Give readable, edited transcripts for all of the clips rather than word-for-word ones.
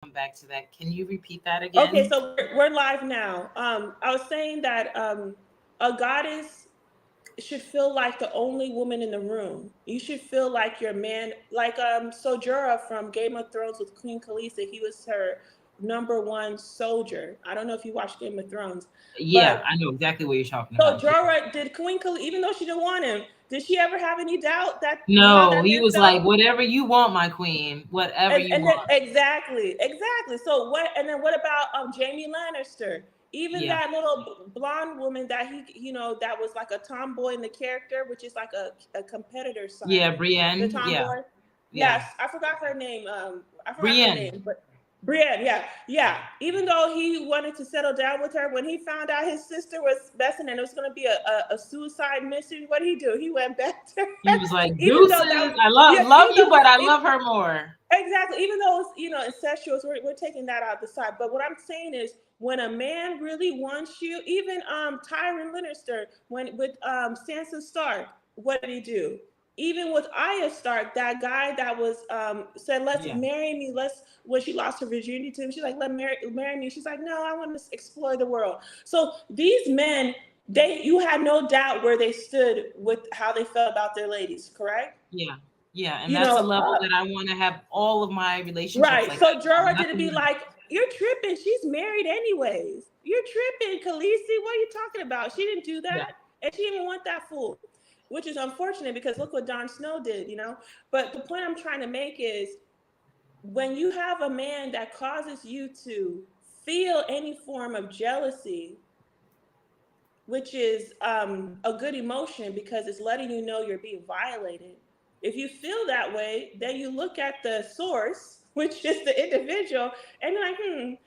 come back to that. Can you repeat that Okay, again? so we're live now. I was saying that a goddess should feel like the only woman in the room. You should feel like your man, like Sojora from Game of Thrones with Queen Khaleesi. He was her number one soldier. I don't know if you watched Game of Thrones, Yeah, but I know exactly what you're talking so about. Yeah. Jorah did Queen Khaleesi, even though she didn't want him, did she ever have any doubt that how No, that he man was like, felt? whatever you want, my queen, whatever you And then want. exactly. So what? And then what about Jamie Lannister? Even Yeah, that little blonde woman that that was like a tomboy in the character, which is like a competitor yeah, side. The Brienne. Yeah, tomboy. yeah, Yes, I forgot her name. I forgot her Brienne. name, but Brienne. Yeah, yeah. Even though he wanted to settle down with her, when he found out his sister was messing and it was going to be a suicide mission, what did he do? He went back to He her, was like, even though deuces. that I yeah, love even you, though but I it's love her more. exactly. Even though it's incestuous, we're taking that out the side. But what I'm saying is, when a man really wants you, even Tyrion Lannister, when with Sansa Stark, what did he do? Even with Arya Stark, that guy that was said, "Let's Yeah, marry me." Let's when she lost her virginity to him, she's like, "Let marry me." She's like, "No, I want to explore the world." So these men, you had no doubt where they stood with how they felt about their ladies, correct? yeah, yeah. And You that's a know, level that I want to have all of my relationships right. like So that. Jorah didn't Nothing be less. like, "You're tripping. She's married anyways. You're tripping, Khaleesi. What are you talking about?" She didn't do Yeah, that. And she didn't even want that fool. Which is unfortunate because look what Jon Snow did. But the point I'm trying to make is when you have a man that causes you to feel any form of jealousy, which is a good emotion because it's letting you know you're being violated. If you feel that way, then you look at the source, which is the individual, and you're like,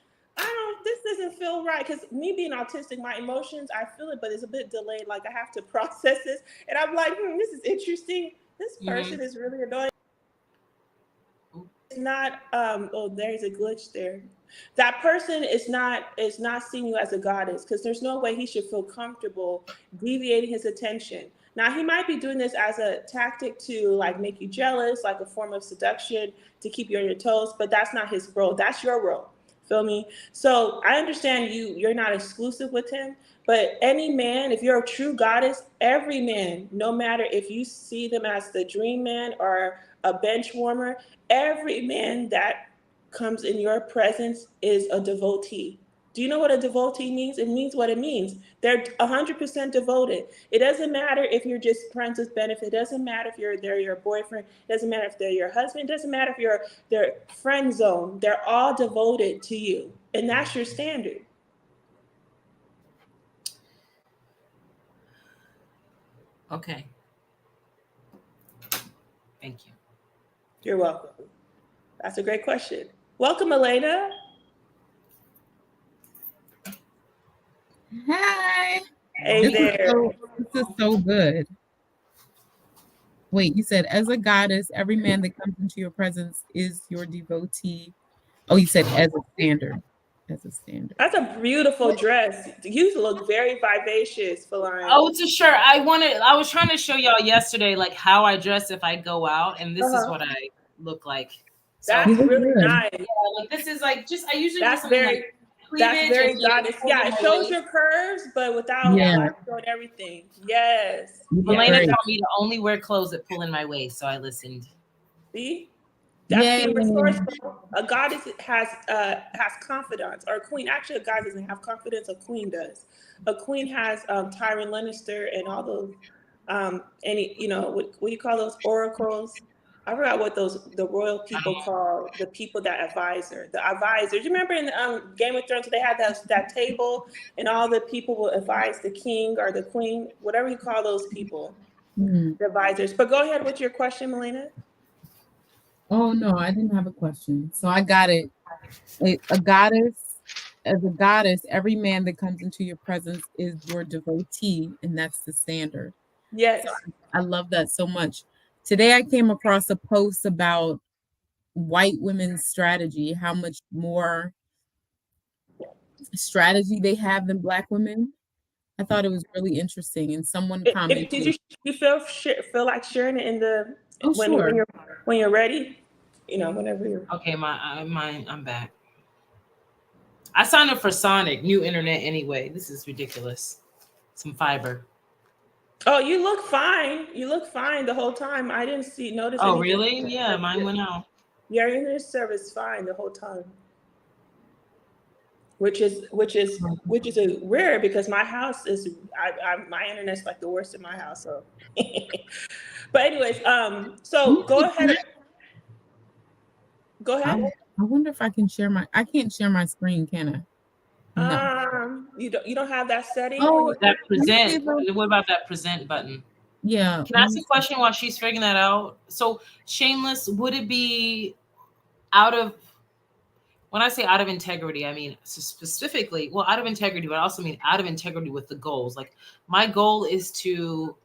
this doesn't feel right. Because me being autistic, my emotions, I feel it, but it's a bit delayed. Like I have to process this. And I'm like, this is interesting. This mm-hmm. person is really annoying. It's not oh, there's a glitch there. That person is not seeing you as a goddess because there's no way he should feel comfortable deviating his attention. Now he might be doing this as a tactic to like make you jealous, like a form of seduction to keep you on your toes, but that's not his role. That's your role. Feel me? So I understand you're not exclusive with him, but any man, if you're a true goddess, every man, no matter if you see them as the dream man or a bench warmer, every man that comes in your presence is a devotee. Do you know what a devotee means? It means what it means. They're 100% devoted. It doesn't matter if you're just friends with benefit. It doesn't matter if they're your boyfriend. It doesn't matter if they're your husband. It doesn't matter if you're their friend zone. They're all devoted to you, and that's your standard. Okay. Thank you. You're welcome. That's a great question. Welcome, Elena. Hi. Hey there. This is so good. Wait, you said as a goddess, every man that comes into your presence is your devotee. Oh, you said as a standard. As a standard. That's a beautiful dress. You look very vivacious, Feline. Oh, it's a shirt. I was trying to show y'all yesterday, like how I dress if I go out, and this is Uh-huh. what I look like. So, You That's look really good. nice. like this is like just I usually wear That's something like very that's cleavage and very like goddess. Yeah, over it my shows waist. your curves, but without Yeah. Yeah, like showing everything. Yes. you look Elena Yes. great. taught me to only wear clothes that pull in my waist, so I listened. See? That's Yay. being resourceful. A goddess has confidence, or a queen. Actually, a goddess doesn't have confidence. A queen does. A queen has Tyrion Lannister and all those any what do you call those oracles? I forgot what the royal people call the people that advise her. The advisors. You remember in Game of Thrones they had that table and all the people will advise the king or the queen, whatever you call those people, Hmm. the advisors. But go ahead with your question, Melina. Oh no, I didn't have a question. So I got it. A goddess, as a goddess, every man that comes into your presence is your devotee, and that's the standard. So Yes. I love that so much. Today I came across a post about white women's strategy, how much more strategy they have than black women. I thought it was really interesting, and someone Did commented, you feel like sharing it in the "Oh, when sure." you're when you're ready? Whenever you're. Okay, I'm back. I signed up for Sonic, new internet anyway. This is ridiculous. Some fiber. Oh, you look fine. You look fine the whole time. I didn't notice Oh, anything. really? Yeah, mine went out. Your internet service fine the whole time, which is a rare because my house is my internet's like the worst in my house. So, but anyways, Let me so see, can go I, ahead. I wonder if I can share I can't share my screen, can I? No. You don't have that setting when Oh, you. That let me see present. if I, What about that present button? yeah, Can I let ask me a see. question while she's figuring that out? So, Shameless, would it be out of, when I say out of integrity, I mean specifically, well, out of integrity, but I also mean out of integrity with the goals. Like, my goal is to,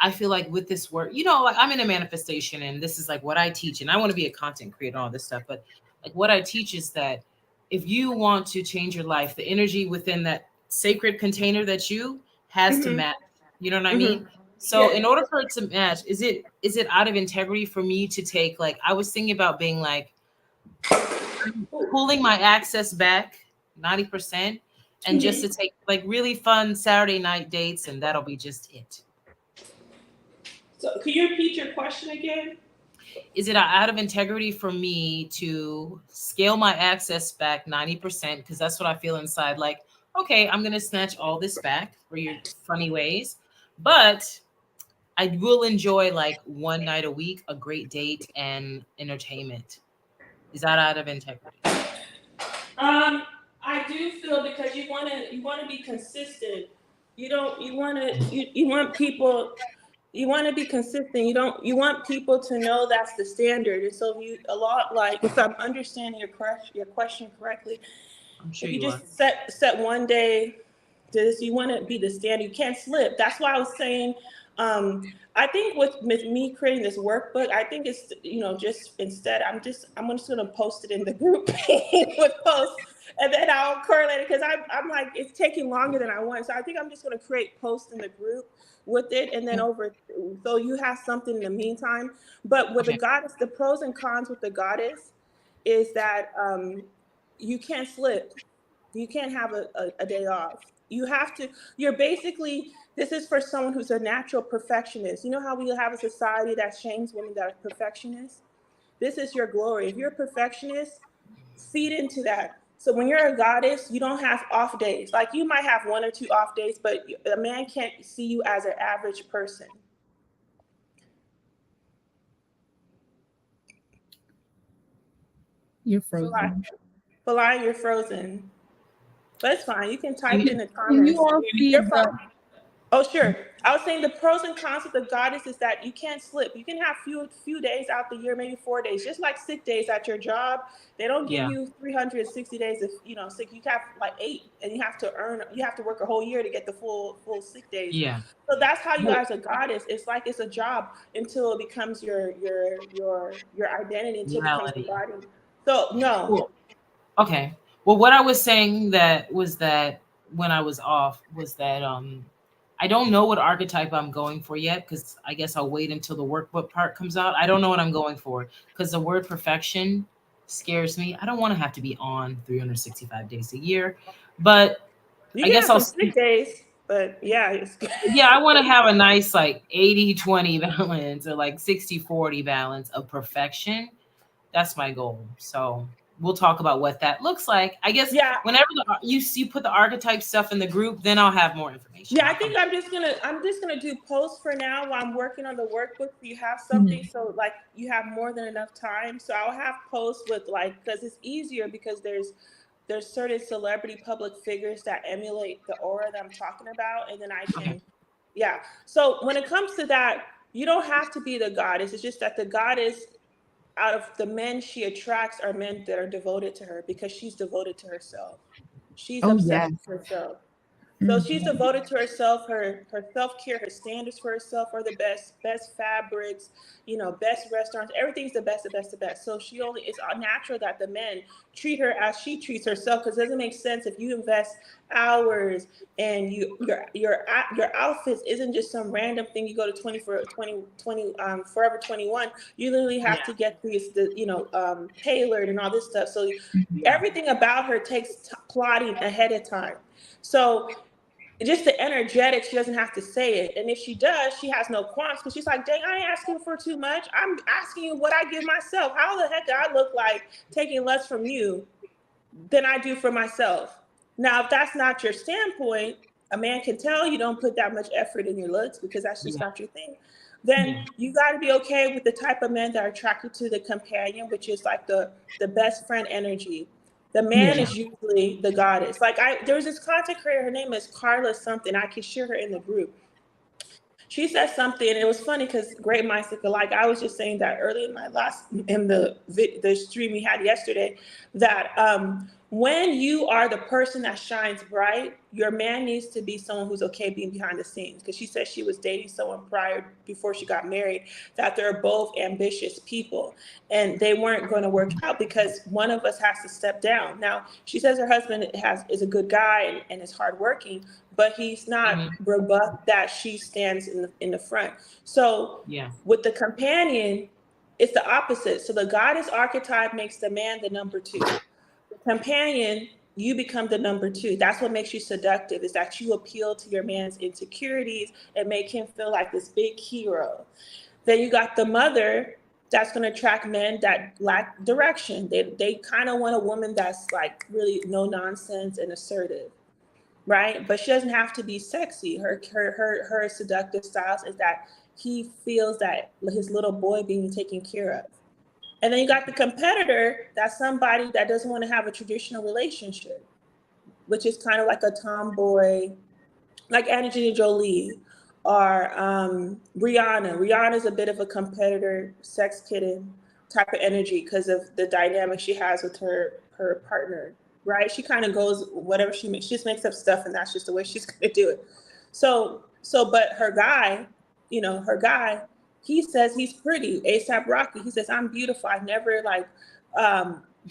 I feel like with this work, like I'm in a manifestation and this is like what I teach, and I want to be a content creator, all this stuff. But like what I teach is that if you want to change your life, the energy within that sacred container that you has to Mhm, match. You know what I mean? mhm. So Yeah. in order for it to match, is it out of integrity for me to take, like, I was thinking about being like pulling my access back 90% and just Mhm. to take like really fun Saturday night dates, and that'll be just it. So, can you repeat your question again? Is it out of integrity for me to scale my access back 90%? Because that's what I feel inside. Like, okay, I'm going to snatch all this back for your funny ways, but I will enjoy like one night a week, a great date and entertainment. Is that out of integrity? Um, I do feel because you want to be consistent. You don't you want to you want people you want to be consistent. You want people to know that's the standard. And so a lot, like, if I'm understanding your question correctly, I'm sure if you you are. just set one day this, you want to be the standard. You can't slip. That's why I was saying. I think with me creating this workbook, I think it's just instead I'm just gonna post it in the group with posts, and then I'll correlate it because I'm like it's taking longer than I want. So I think I'm just gonna create posts in the group with it, and then so you have something in the meantime. But with the Okay. goddess, the pros and cons with the goddess is that you can't slip. You can't have a day off. You're basically, this is for someone who's a natural perfectionist. You know how we have a society that shames women that are perfectionists? This is your glory. If you're a perfectionist, feed into that. So when you're a goddess, you don't have off days. Like, you might have one or two off days, but a man can't see you as an average person. You're Faline, frozen. Faline, you're frozen. But it's fine. You can type You- in the Can you comments. all see You're fine. the Oh, sure. I was saying the pros and cons of the goddess is that you can't slip. You can have few days out the year, maybe 4 days, just like sick days at your job. They don't give Yeah. you 360 days of sick. You have like 8, and you have to work a whole year to get the full sick days. Yeah. So that's how you, Well, as a goddess, it's like it's a job until it becomes your identity, until it becomes the reality. body. So no. Cool. Okay. Well, what I was saying that was that when I was off was that I don't know what archetype I'm going for yet, because I guess I'll wait until the workbook part comes out. I don't know what I'm going for because the word perfection scares me. I don't want to have to be on 365 days a year, but You I can guess have I'll some sick days, but yeah, it's yeah, I want to have a nice like 80-20 balance or like 60-40 balance of perfection. That's my goal. So we'll talk about what that looks like. I guess yeah. whenever you put the archetype stuff in the group, then I'll have more information. Yeah, I I'll come think back. I'm just gonna do posts for now while I'm working on the workbook. So you have something, Mhm. so like you have more than enough time. So I'll have posts with, like, because it's easier because there's certain celebrity public figures that emulate the aura that I'm talking about, and then I Okay. can, yeah. So when it comes to that, you don't have to be the goddess. It's just that the goddess, out of the men she attracts, are men that are devoted to her because she's devoted to herself. She's Oh obsessed yes. with herself. So she's Mhm. devoted to herself. Her self care, her standards for herself are the best fabrics, best restaurants. Everything's the best, the best, the best. So she only it's natural that the men treat her as she treats herself, because it doesn't make sense if you invest hours and your outfits isn't just some random thing you go to 20 Forever 21. You literally have to get these tailored and all this stuff. So everything about her takes plotting ahead of time. So just the energetic, she doesn't have to say it. And if she does, she has no qualms, because she's like, dang, I ain't asking for too much. I'm asking you what I give myself. How the heck do I look like taking less from you than I do for myself? Now, if that's not your standpoint, a man can tell you don't put that much effort in your looks because that's just not your thing. Then you got to be okay with the type of men that are attracted to the companion, which is like the best friend energy. The man is usually the goddess. Like there was this content creator, her name is Carla something. I can share her in the group. She said something, and it was funny because great minds think alike. I was just saying that early in the stream we had yesterday, that when you are the person that shines bright, your man needs to be someone who's okay being behind the scenes. Because she said she was dating someone before she got married, that they're both ambitious people, and they weren't going to work out because one of us has to step down. Now, she says her husband is a good guy and is hardworking, but he's not robust that she stands in the front. So with the companion, it's the opposite. So the goddess archetype makes the man the number two. The companion, you become the number two. That's what makes you seductive, is that you appeal to your man's insecurities and make him feel like this big hero. Then you got the mother, that's going to attract men that lack direction. They kind of want a woman that's like really no nonsense and assertive. Right? But she doesn't have to be sexy. Her seductive styles is that he feels that his little boy being taken care of. And then you got the competitor, that's somebody that doesn't want to have a traditional relationship, which is kind of like a tomboy, like Angelina Jolie or Rihanna. Rihanna's a bit of a competitor, sex kitten type of energy because of the dynamic she has with her partner. Right? She kind of goes, whatever she makes, she just makes up stuff, and that's just the way she's going to do it. But her guy, he says he's pretty. A$AP Rocky, he says, I'm beautiful. I never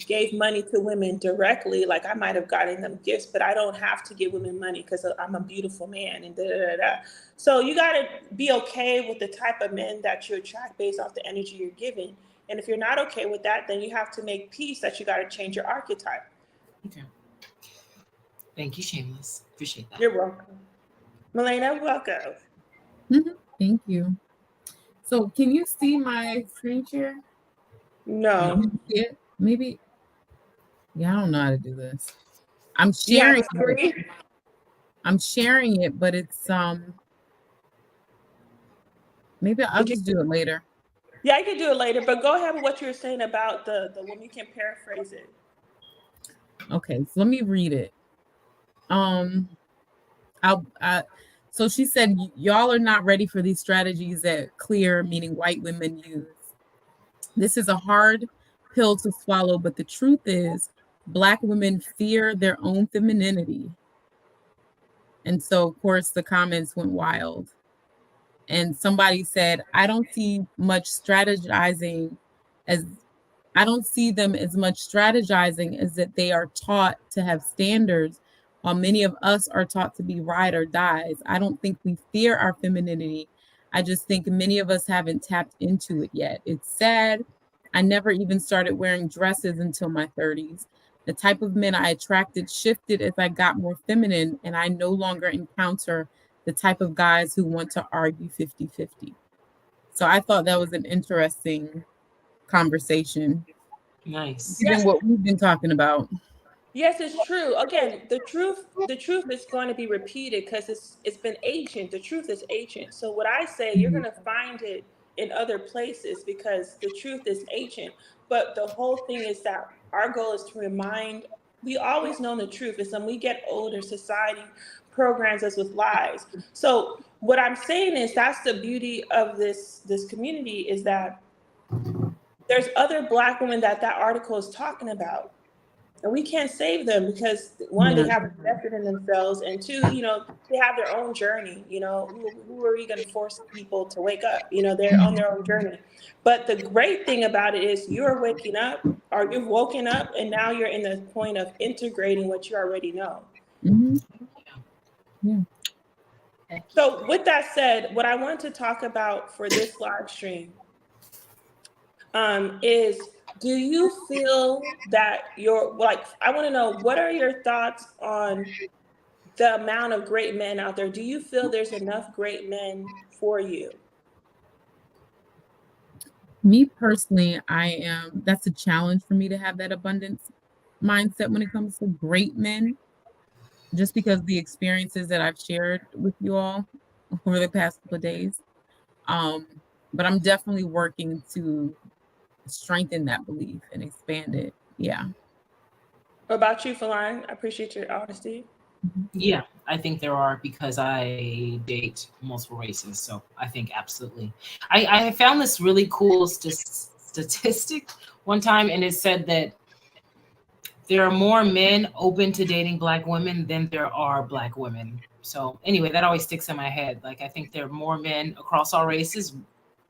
gave money to women directly. Like I might have gotten them gifts, but I don't have to give women money because I'm a beautiful man and da da da. So you got to be okay with the type of men that you attract based off the energy you're giving. And if you're not okay with that, then you have to make peace that you got to change your archetype. Okay. Thank you, Shameless. Appreciate that. You're welcome. Milena, welcome. Thank you. So can you see my screen share? No. See it? Maybe. Yeah, I don't know how to do this. I'm sharing it. I'm sharing it, but it's maybe I'll just do it later. Yeah, I can do it later, but go ahead with what you were saying about the woman. You can paraphrase it. Okay, so let me read it. So she said, y'all are not ready for these strategies that clear, meaning white women, use. This is a hard pill to swallow, but the truth is Black women fear their own femininity. And so, of course, the comments went wild. And somebody said, I don't see them as much strategizing as that they are taught to have standards, while many of us are taught to be ride or dies. I don't think we fear our femininity. I just think many of us haven't tapped into it yet. It's sad. I never even started wearing dresses until my 30s. The type of men I attracted shifted as I got more feminine, and I no longer encounter the type of guys who want to argue 50-50. So I thought that was an interesting conversation. Nice. Given what we've been talking about. Yes, it's true. Again, the truth is going to be repeated because it's been ancient. The truth is ancient. So what I say, you're going to find it in other places because the truth is ancient. But the whole thing is that our goal is to remind, we always know the truth. It's when we get older, society programs us with lies. So what I'm saying is that's the beauty of this community, is that there's other Black women that article is talking about. And we can't save them because one, they Yeah. have invested in themselves, and two, they have their own journey. Who are we going to force people to wake up? They're on their own journey. But the great thing about it is you're waking up, or you've woken up, and now you're in the point of integrating what you already know. Hmm. Yeah. So, with that said, what I want to talk about for this live stream is, do you feel that you're like, I want to know, what are your thoughts on the amount of great men out there? Do you feel there's enough great men for you? Me personally, that's a challenge for me to have that abundance mindset when it comes to great men, just because the experiences that I've shared with you all over the past couple of days. Um, but I'm definitely working to strengthen that belief and expand it. Yeah. What about you, Feline? I appreciate your honesty. Mhm. Yeah, I think there are because I date multiple races. So I think absolutely. I found this really cool statistic one time, and it said that there are more men open to dating black women than there are black women. So anyway, that always sticks in my head. Like I think there are more men across all races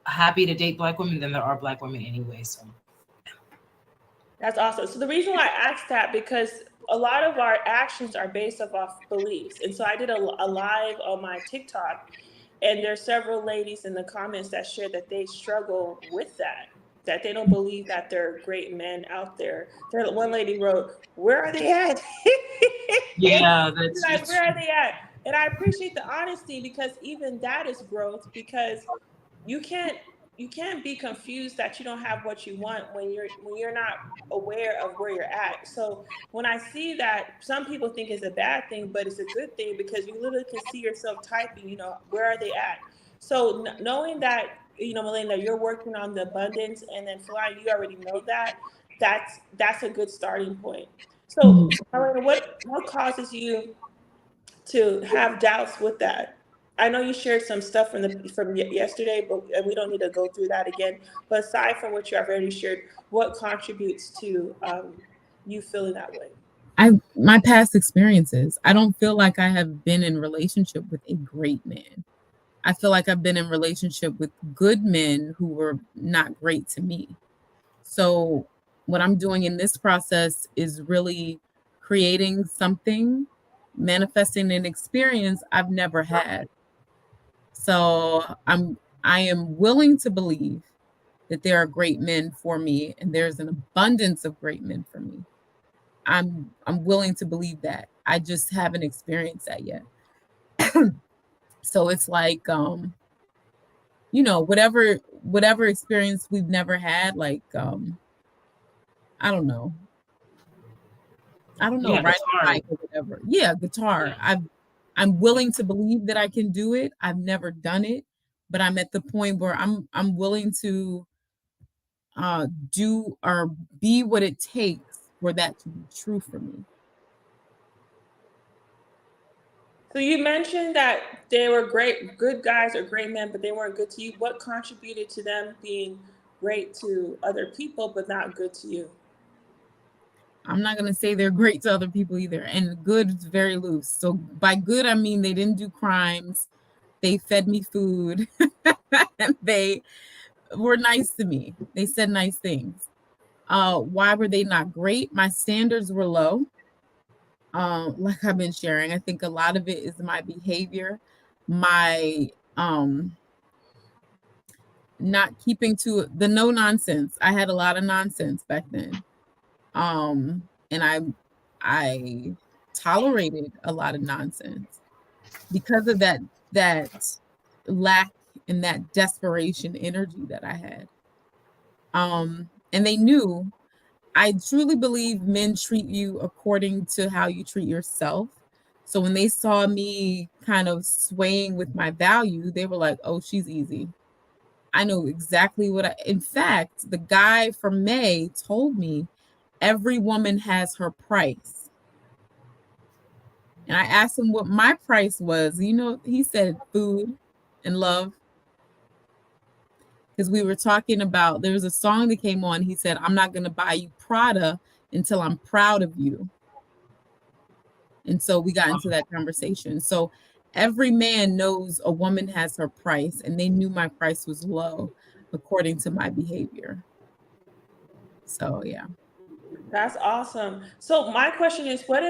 happy to date black women than there are black women anyway. So That's awesome. So the reason why I asked that, because a lot of our actions are based off beliefs. And so I did a live on my TikTok, and there's several ladies in the comments that shared that they struggle with that they don't believe that there are great men out there. One lady wrote, "Where are they at?" yeah, She's that's like, it's "Where are true. they at?" And I appreciate the honesty, because even that is growth, because you can't you can't be confused that you don't have what you want when you're not aware of where you're at. So when I see that, some people think it's a bad thing, but it's a good thing, because you literally can see yourself typing, where are they at? So knowing that, Melinda, you're working on the abundance, and then Fly, you already know that, that's a good starting point. So Mhm. Melinda, what causes you to have doubts with that? I know you shared some stuff from yesterday, but and we don't need to go through that again. But aside from what you have already shared, what contributes to you feeling that way? My past experiences. I don't feel like I have been in relationship with a great man. I feel like I've been in relationship with good men who were not great to me. So what I'm doing in this process is really creating something, manifesting an experience I've never had. So I am willing to believe that there are great men for me and there's an abundance of great men for me. I'm willing to believe that. I just haven't experienced that yet. So it's like whatever experience we've never had, like I don't know. I don't know, Yeah, ride a guitar. bike or whatever. Yeah, guitar. Yeah. I'm willing to believe that I can do it. I've never done it, but I'm at the point where I'm willing to do or be what it takes for that to be true for me. So you mentioned that they were good guys or great men, but they weren't good to you. What contributed to them being great to other people, but not good to you? I'm not gonna say they're great to other people either. And good is very loose. So by good, I mean they didn't do crimes. They fed me food. They were nice to me. They said nice things. Why were they not great? My standards were low. Like I've been sharing, I think a lot of it is my behavior, my not keeping to the no nonsense. I had a lot of nonsense back then. And I tolerated a lot of nonsense because of that lack and that desperation energy that I had. And they knew. I truly believe men treat you according to how you treat yourself. So when they saw me kind of swaying with my value, they were like, "Oh, she's easy." I know exactly in fact, the guy from May told me every woman has her price. And I asked him what my price was. He said food and love. Because we were talking about, there was a song that came on. He said, "I'm not going to buy you Prada until I'm proud of you. And so we got into that conversation. So every man knows a woman has her price, and they knew my price was low according to my behavior. So yeah. That's awesome. So my question is, what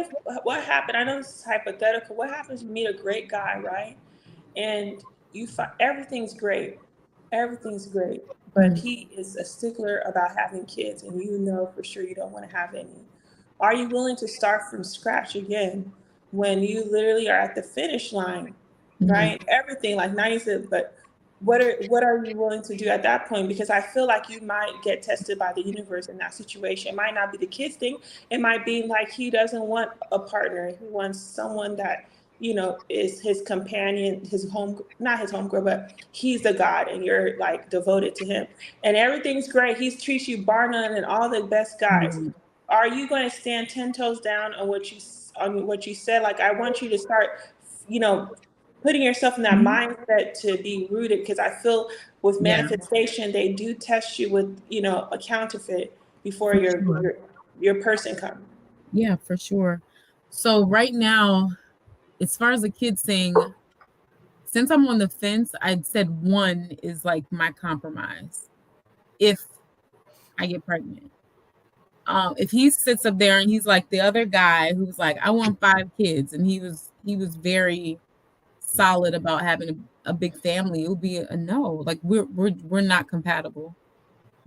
happened? I know this is hypothetical. What happens when you meet a great guy, right? And you find everything's great, but Mhm. he is a stickler about having kids, and you know for sure you don't want to have any. Are you willing to start from scratch again when you literally are at the finish line, Mhm. right? Everything like 96, but what are you willing to do at that point? Because I feel like you might get tested by the universe in that situation. It might not be the kids thing. It might be like he doesn't want a partner. He wants someone that is his companion, his home, not his homegirl, but he's the God and you're like devoted to him. And everything's great. He treats you bar none and all the best guys. Mhm. Are you going to stand 10 toes down on what you said? Like, I want you to start, you know, putting yourself in that Mhm. mindset to be rooted, because I feel with Yeah, manifestation, they do test you with, a counterfeit before for your sure. your, your person comes. Yeah, for sure. So right now, as far as the kids thing, since I'm on the fence, I'd said one is like my compromise if I get pregnant. If he sits up there and he's like the other guy who's like, I want 5 kids, and he was very solid about having a big family, it would be a no. Like we're not compatible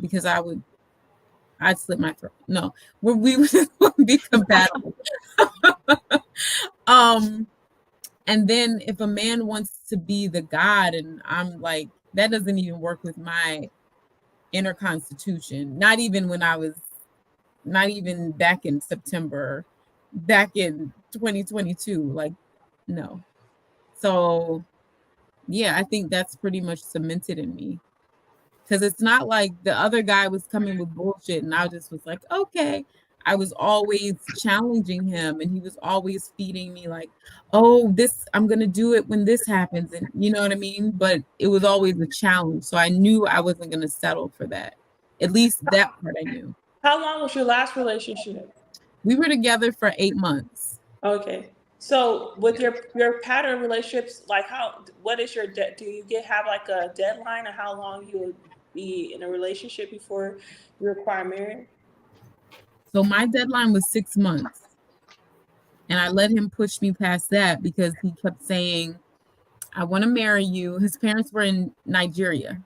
because I'd slit my throat. No, we wouldn't be compatible. Um, and then if a man wants to be the God, and I'm like, that doesn't even work with my inner constitution. Not even back in September, back in 2022. Like, no. So yeah, I think that's pretty much cemented in me. Because it's not like the other guy was coming with bullshit and I just was like, okay. I was always challenging him and he was always feeding me like, oh, this, I'm going to do it when this happens. And you know what I mean? But it was always a challenge. So I knew I wasn't going to settle for that. At least that part I knew. How long was your last relationship? We were together for 8 months. Okay. So with your pattern relationships, like what is your do you have like a deadline of how long you would be in a relationship before you require marriage? So my deadline was 6 months. And I let him push me past that because he kept saying, I want to marry you. His parents were in Nigeria.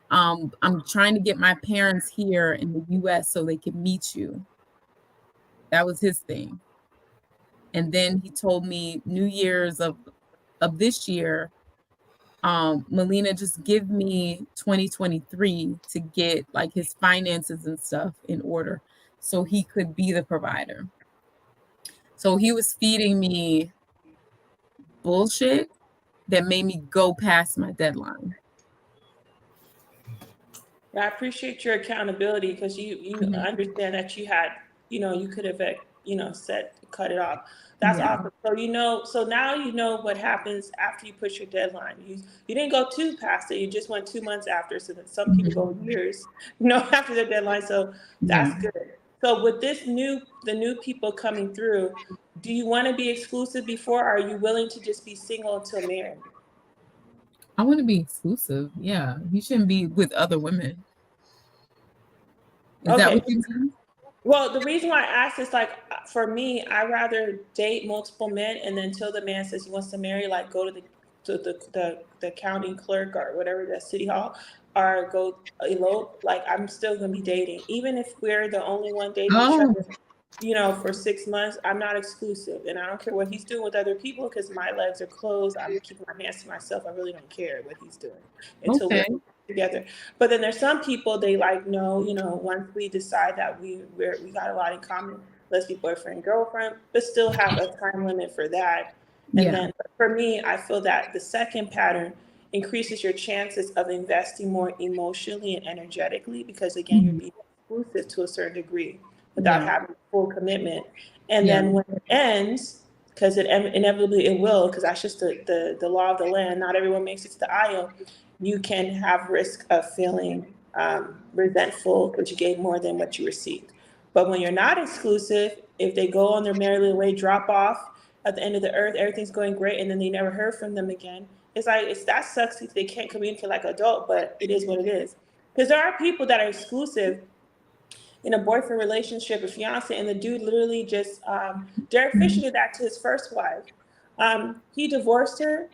I'm trying to get my parents here in the US so they can meet you. That was his thing. And then he told me New Year's of this year, Melina, just give me 2023 to get like his finances and stuff in order so he could be the provider. So he was feeding me bullshit that made me go past my deadline. I appreciate your accountability, because you Mhm. understand that you could have cut it off. That's Yeah. awesome. So now you know what happens after you push your deadline. You didn't go too past it. You just went 2 months after. So that some people Mhm. go years, after their deadline. So Yeah. that's good. So with the new people coming through, do you want to be exclusive before? Or are you willing to just be single until married? I want to be exclusive. Yeah. He shouldn't be with other women. Is that what Okay. you mean? Well, the reason why I asked is like, for me, I rather date multiple men, and then until the man says he wants to marry, like go to the county clerk or whatever, the city hall, or go elope. Like, I'm still gonna be dating, even if we're the only one dating each Oh, other. For 6 months, I'm not exclusive, and I don't care what he's doing with other people because my legs are closed. I'm keeping my hands to myself. I really don't care what he's doing until we're okay. together. But then there's some people, they like, no, once we decide that we got a lot in common, let's be boyfriend girlfriend, but still have a time limit for that. And Yeah. then for me, I feel that the second pattern increases your chances of investing more emotionally and energetically, because again, you're Mhm. being exclusive to a certain degree without Yeah. having full commitment. And Yeah. then when it ends, because inevitably it will, because that's just the law of the land. Not everyone makes it to the aisle. You can have risk of feeling resentful because you gave more than what you received. But when you're not exclusive, if they go on their merry little way, drop off at the end of the earth, everything's going great, and then they never heard from them again. It's like that sucks if they can't communicate like adult, but it is what it is. Because there are people that are exclusive in a boyfriend relationship, a fiance, and the dude literally just Derek Fisher did that to his first wife. He divorced her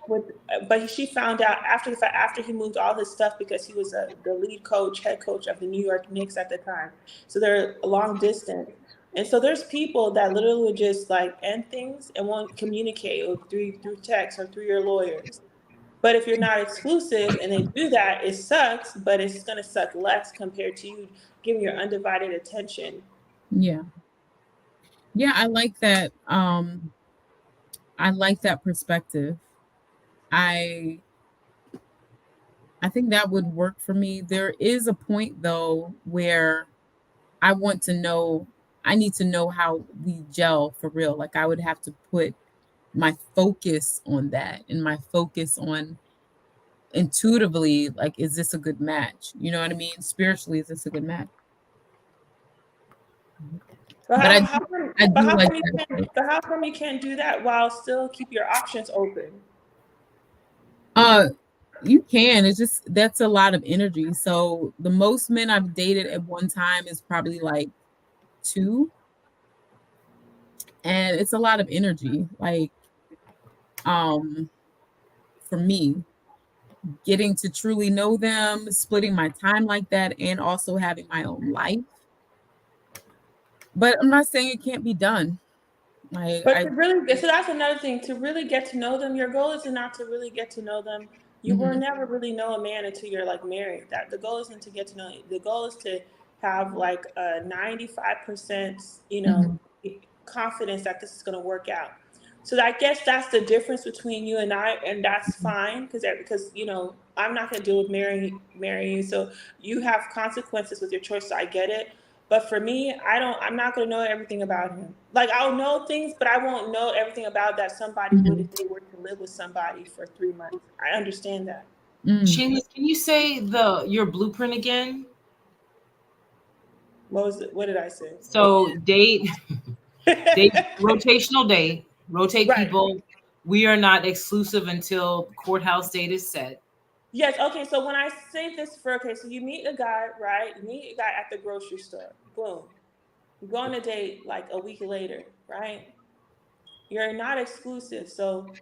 but she found out after the fact, after he moved all his stuff because he was the lead coach, head coach of the New York Knicks at the time. So they're long distance. And so there's people that literally would just like end things and won't communicate or through text or through your lawyers. But if you're not exclusive and they do that, it sucks, but it's going to suck less compared to you giving your undivided attention. Yeah. Yeah, I like that. I like that perspective. I think that would work for me. There is a point though where I want to know, I need to know how we gel for real. Like I would have to put my focus on that and my focus on intuitively, like, is this a good match? You know what I mean? Spiritually, is this a good match? But But I but do how like come that approach. how come you can't do that while still keep your options open? You can. It's just that's a lot of energy. So the most men I've dated at one time is probably like two, and it's a lot of energy. Like, for me, getting to truly know them, splitting my time like that, and also having my own life. But I'm not saying it can't be done. But to really get, so that's another thing. To really get to know them, your goal is not to really get to know them. You will Mhm, never really know a man until you're like married. That the goal isn't to get to know. The goal is to have like a 95%, mhm, confidence that this is going to work out. So I guess that's the difference between you and I, and that's mhm, fine because I'm not going to deal with marrying you. So you have consequences with your choice. So I get it. But for me, I'm not going to know everything about him. Like I'll know things, but I won't know everything about that somebody would mhm, if they were to live with somebody for 3 months. I understand that. mm. Shameless, can you say your blueprint again? What was it? What did I say? So date rotational date, rotate Right. people. We are not exclusive until courthouse date is set. Yes. Okay. So when I say this so you meet a guy, right? You meet a guy at the grocery store. Boom. You go on a date like a week later, right? You're not exclusive. So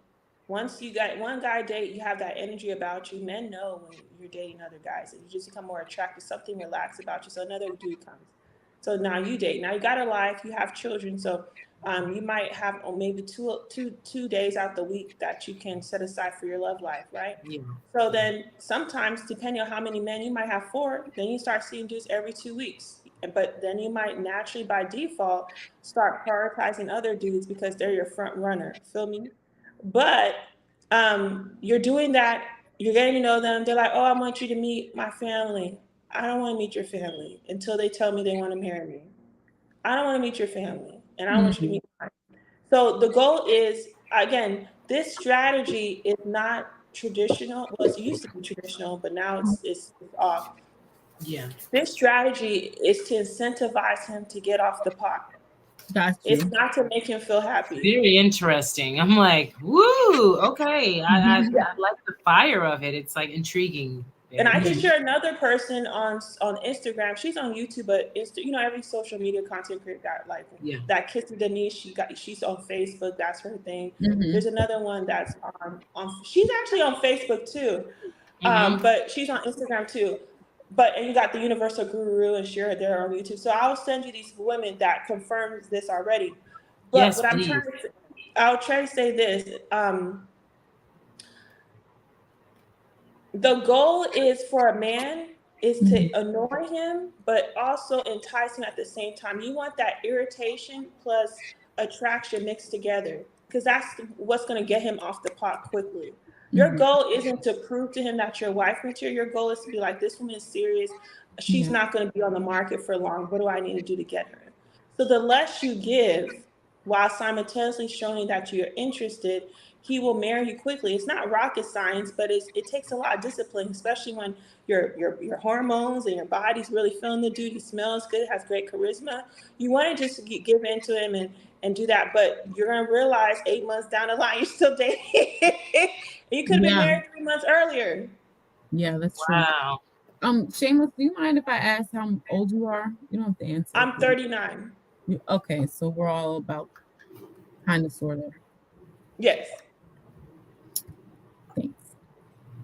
once you got one guy date, you have that energy about you. Men know when you're dating other guys, and you just become more attractive. Something relaxed about you. So another dude comes. So now you date. Now you got a life. You have children. So you might have maybe two days out the week that you can set aside for your love life, right? Yeah. So then sometimes, depending on how many men you might have four, then you start seeing dudes every 2 weeks. But then you might naturally, by default, start prioritizing other dudes because they're your front runner. Feel me? But you're doing that. You're getting to know them. They're like, "Oh, I want you to meet my family." I don't want to meet your family until they tell me they want to marry me. I don't want to meet your family, and I don't want you to Mhm, meet mine. So the goal is, again, this strategy is not traditional. Well, it used to be traditional, but now it's off. Yeah. This strategy is to incentivize him to get off the pot. got It's you. not to make him feel happy. Very interesting. I'm like, woo, okay. I like the fire of it. It's like intriguing. And Very I can Mhm, intriguing. share another person on Instagram. She's on YouTube, but every social media content creator got like Yeah. that. Kissy Denise, she's on Facebook. That's her thing. mhm, There's another one that's on. She's actually on Facebook too, Hmm. but she's on Instagram too. And you got the Universal Guru and share there on YouTube. So I'll send you these women that confirms this already. But Yes, what please. I'll try to say this. The goal is for a man is mhm, to annoy him, but also entice him at the same time. You want that irritation plus attraction mixed together because that's what's going to get him off the pot quickly. Your mhm. goal isn't to prove to him that you're wife material. Your goal is to be like, this woman is serious. She's Yeah. not going to be on the market for long. What do I need to do to get her? So the less you give, while simultaneously showing that you're interested, he will marry you quickly. It's not rocket science, but it takes a lot of discipline, especially when your hormones and your body's really feeling the dude. He smells good, has great charisma. You want to just give into him and do that, but you're gonna realize 8 months down the line you're still dating. You could have been married 3 months earlier. Yeah, that's true. Wow. Shameless, do you mind if I ask how old you are? You don't have to answer. I'm 39. Okay, so we're all about kind of, sort of. Yes. Thanks.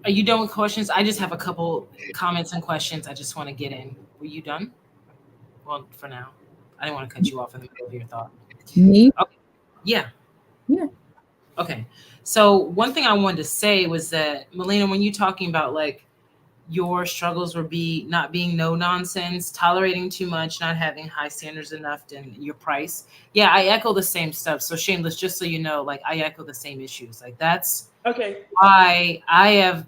Are you done with questions? I just have a couple comments and questions I just want to get in. Were you done? Well, for now. I didn't want to cut you off in the middle of your thought. Me? Okay. Yeah. Yeah. Okay. So one thing I wanted to say was that, Melina, when you're talking about like your struggles would be not being no nonsense, tolerating too much, not having high standards enough, and your price. Yeah, I echo the same stuff. So Shameless, just so you know, like I echo the same issues. Like that's Okay. why I have,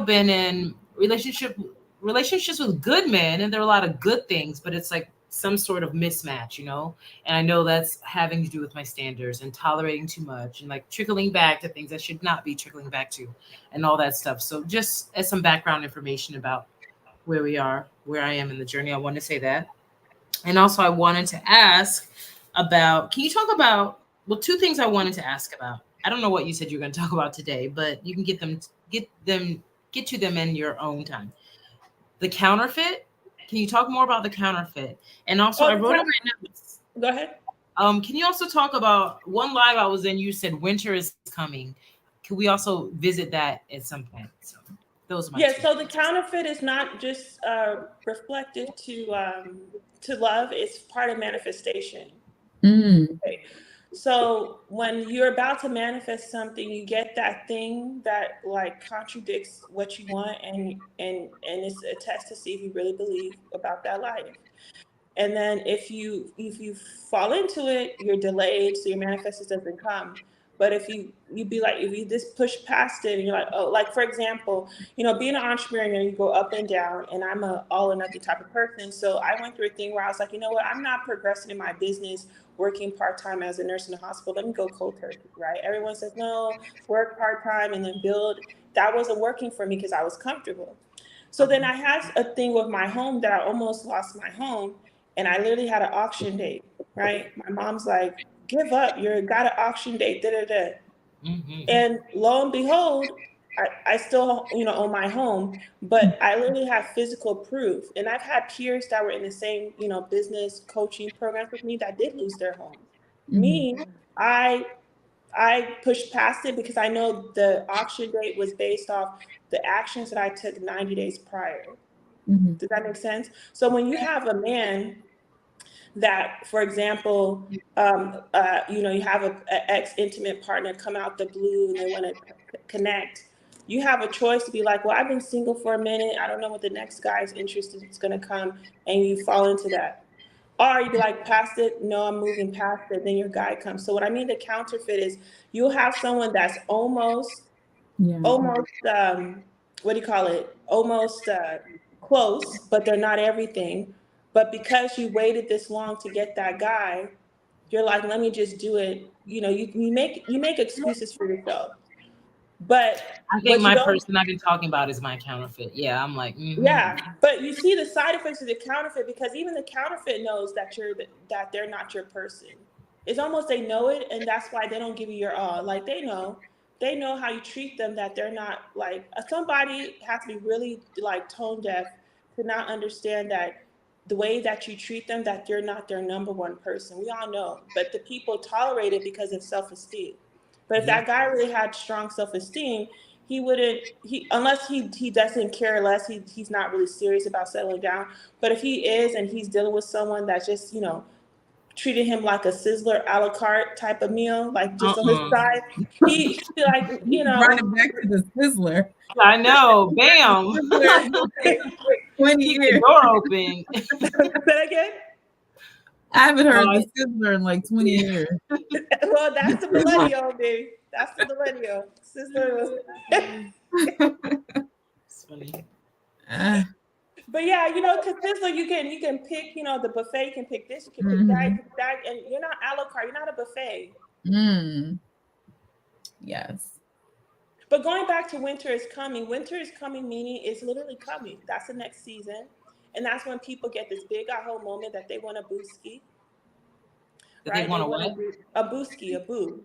been in relationships with good men, and there are a lot of good things, but it's like some sort of mismatch, and I know that's having to do with my standards and tolerating too much and like trickling back to things I should not be trickling back to and all that stuff. So just as some background information about where I am in the journey, I want to say that. And also I wanted to ask about, can you talk about, well, two things I wanted to ask about. I don't know what you said you're going to talk about today, but you can get to them in your own time. The counterfeit. Can you talk more about the counterfeit? And also, I wrote in my notes. Go ahead. Can you also talk about one live I was in? You said winter is coming. Can we also visit that at some point? So those are my two. So the counterfeit is not just reflective to love; it's part of manifestation. Okay. So when you're about to manifest something, you get that thing that like contradicts what you want, and it's a test to see if you really believe about that life. And then if you fall into it, you're delayed, so your manifestation doesn't come. But if you be like, if you just push past it and you're like, oh, like for example, being an entrepreneur, you go up and down, and I'm a all or nothing type of person. So I went through a thing where I was like, you know what, I'm not progressing in my business working part-time as a nurse in the hospital. Let me go cold turkey, right? Everyone says, no, work part-time and then build. That wasn't working for me because I was comfortable. So then I had a thing with my home that I almost lost my home. And I literally had an auction date, right? My mom's like, give up, you got an auction date, da-da-da. Mm-hmm. And lo and behold, I still, own my home, but I literally have physical proof. And I've had peers that were in the same, business coaching programs with me that did lose their homes. Me, I pushed past it because I know the auction date was based off the actions that I took 90 days prior. Does that make sense? So when you have a man that, for example, you have an ex-intimate partner come out the blue and they want to connect, you have a choice to be like, well, I've been single for a minute, I don't know what the next guy's interest is going to come, and you fall into that. Or you be like, past it, no, I'm moving past it, then your guy comes. So what I mean the counterfeit is you'll have someone that's almost what do you call it, almost close, but they're not everything. But because you waited this long to get that guy, you're like, let me just do it. You make excuses for yourself. But I think my person I've been talking about is my counterfeit. Yeah, I'm like, yeah. But you see the side effects of the counterfeit, because even the counterfeit knows that that they're not your person. It's almost they know it, and that's why they don't give you your all. Like they know how you treat them, that they're not like, somebody has to be really like tone deaf to not understand that the way that you treat them, that you're not their number one person. We all know, but the people tolerate it because of self-esteem. But if that guy really had strong self-esteem, he wouldn't, unless he doesn't care less, he's not really serious about settling down. But if he is, and he's dealing with someone that's just, treated him like a Sizzler a la carte type of meal, like just on his side, he'd be like, Brought it back to the Sizzler. I know, bam. 20 Keep years. the door open. Say that again? I haven't heard the Sizzler in like 20 years. Well, that's the millennial, baby. That's the millennial. Sizzler was. It's funny. But yeah, because Sizzler, you can pick, the buffet, you can pick this, you can pick that, and you're not a la carte, you're not a buffet. Yes. But going back to winter is coming meaning it's literally coming. That's the next season. And that's when people get this big aha moment that they want a booski, That they right? They want to want what? to do a booski, a boo.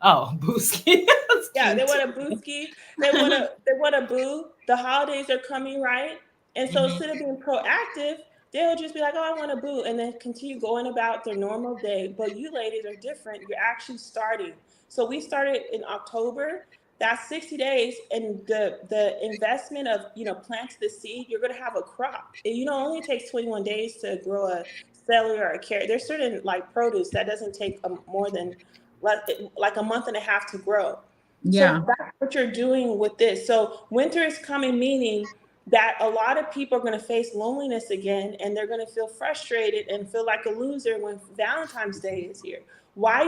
Oh, Booski. That's Yeah, they cute. want a booski. They want a boo. The holidays are coming, right? And so Mhm. instead of being proactive, they'll just be like, "Oh, I want a boo," and then continue going about their normal day. But you ladies are different. You're actually starting. So we started in October. That's 60 days, and the investment of plant the seed, you're gonna have a crop. It only takes 21 days to grow a celery or a carrot. There's certain like produce that doesn't take more than like a month and a half to grow. Yeah. So that's what you're doing with this. So winter is coming, meaning that a lot of people are going to face loneliness again, and they're going to feel frustrated and feel like a loser when Valentine's Day is here. Why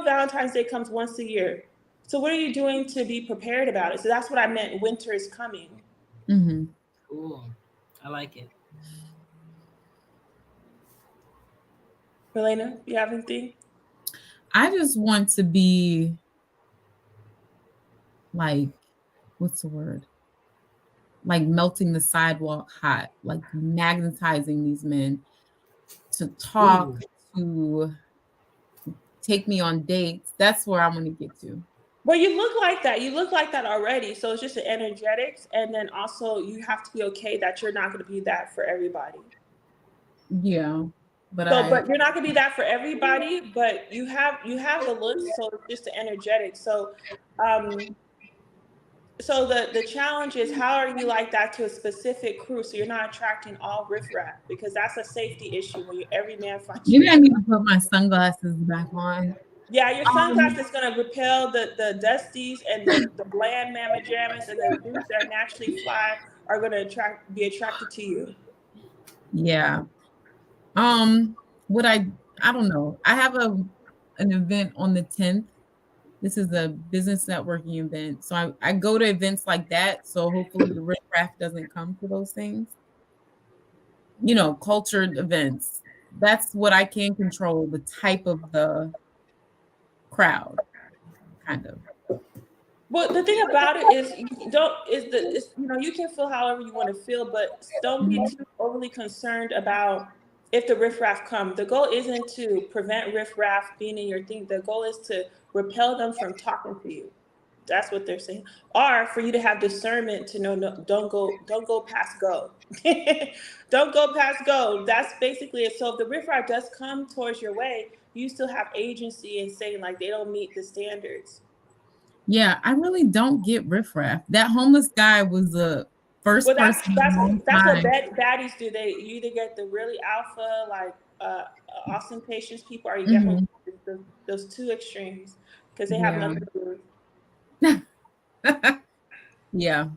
Valentine's Day comes once a year. So what are you doing to be prepared about it? So that's what I meant. Winter is coming. Hmm. Cool. I like it. Milena, you have anything? I just want to be like, what's the word? Like melting the sidewalk hot, like magnetizing these men to talk, Ooh. to take me on dates. That's where I'm going to get to. Well, you look like that. You look like that already. So it's just the energetics, and then also you have to be okay that you're not going to be that for everybody. Yeah. But So, but you're not gonna be that for everybody. But you have the looks, so it's just the energetic. Um, so the challenge is how are you like that to a specific crew, so you're not attracting all riffraff because that's a safety issue when every man finds maybe you. I need to put my sunglasses back on. Yeah, your Um, sunglasses is gonna repel the dusties and the bland mamma jammas and the dudes that are naturally fly are gonna be attracted to you. yeah. What I don't know. I have an event on the 10th. This is a business networking event. So I go to events like that. So hopefully the riffraff doesn't come to those things. Cultured events. That's what I can control, the type of the crowd, kind of. Well, the thing about it is you don't is you can feel however you want to feel, but don't be Mhm. too overly concerned about if the riffraff come. The goal isn't to prevent riffraff being in your thing. The goal is to repel them from talking to you. That's what they're saying. Or for you to have discernment to know, no, don't go past go. Don't go past go. That's basically it. So if the riffraff does come towards your way, you still have agency in saying like they don't meet the standards. Yeah, I really don't get riffraff. That homeless guy was the Well, first that's person in a that's long that's what time. baddies do. You either get the really alpha, like awesome patience people, or you get Mhm. those two extremes because they have Yeah. nothing to lose. Yeah.